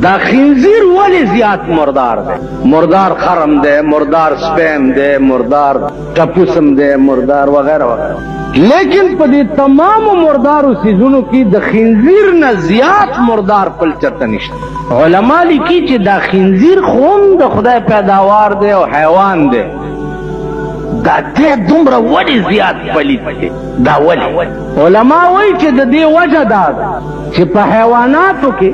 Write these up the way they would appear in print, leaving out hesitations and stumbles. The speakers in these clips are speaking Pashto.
دا خنزیر ولی زیات مردار دے، مردار خرم دے، مردار سپین دے، مردار ٹپوسم دے، مردار وغیرہ وغیرہ. لیکن پا دی تمام مردارو سیزونو کی دا خنزیر نا زیات مردار پل چرتا نشتا. علماء لکی چی دا خنزیر خون دا خدای پیداوار دے و حیوان دے، دا دے دمرا ولی زیاد پلیت دے. دا ولی علماء وی چی دا دے وجہ دا چی پا حیواناتو کے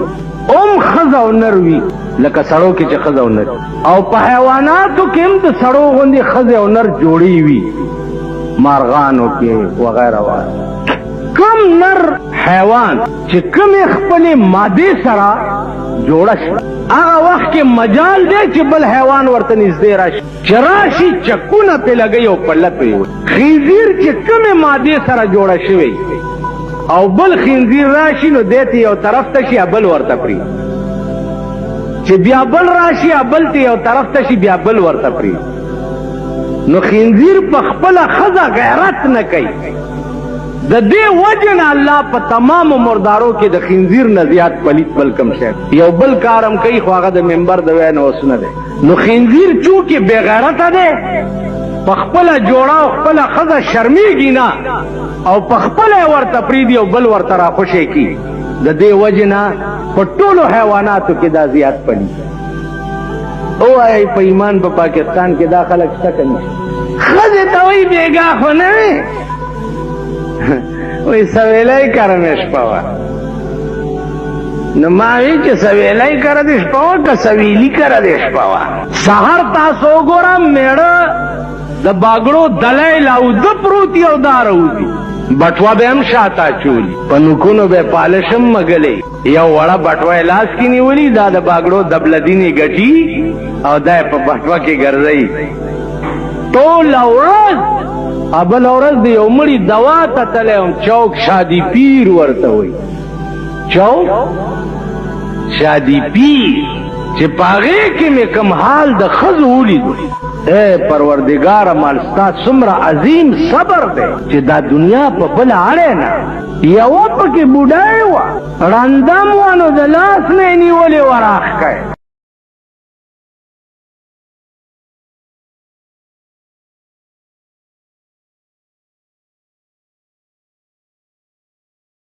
خزا و نروی لکه سړو کې چې خزا و نر، او په حیواناتو کې هم د سړو غوندې خزا و نر جوړی وي، مارغانو کې وغیرہ وغیرہ. کم نر حیوان چې کم خپل ماده سره جوړه شي، هغه وخت کې مجال دی چې بل حیوان ورته نږدې راشي، چې راشي چکونه پې لګوي او پله پرې وي. خنزیر چې کمې مادې سره جوړه شوی او بل خنزیر راشي نو دیتی یو طرف ته شي بل ورته پری، چې بیا بل راشي بل ته یو طرف ته شي بیا بل ورته پری. نو خنزیر په خپل خزا غیرت نه کوي. د دې وجه نه الله په تمام مردارو کې د خنزیر نه زیات پلیت بل کم شي. یو بل کارم کوي خو هغه د منبر د وینا وسنه ده. نو خنزیر چونکه بے غیرت ده، په خپل جوړه او خپل خزا شرمېږي نه او په خپل ورته پریدي او بل ورته راخوشي کی. د دې وجه نه په ټولو حیواناتو کې دا زیات پلی. او ای په ایمان په پاکستان کې دا خلک څه کوي؟ خزه ته وی بیګا خو نه وی سویلای کرمش پوا. نو ما وی چې سویلای کر دې شپوا که سویلی کر دې شپوا. سحر تاسو ګورم میړه د باګړو دلایل او د پروتي او داروي بټوا به هم شاته چولی، په نوکونو به پالشم مګلې، یو وړه بټوا لاس کې نیولي، دا د باګړو دبلدینې ګټي او دا په بټوا کې ګرځي ټول ورځ. ابل ورځ د یو مړي دوا ته تلم، چوک شادي پیر ورته وي، چوک شادي پیر چې پاغې کې مې کم حال د ښځو ولیدو. اے پروردگار مال ستا څومره عظیم صبر دی چې دا دنیا په بل اړه نه. یوه پکې بوډای وه، ړنده مو نو د لاس نه یې نیولې وراخ کړی.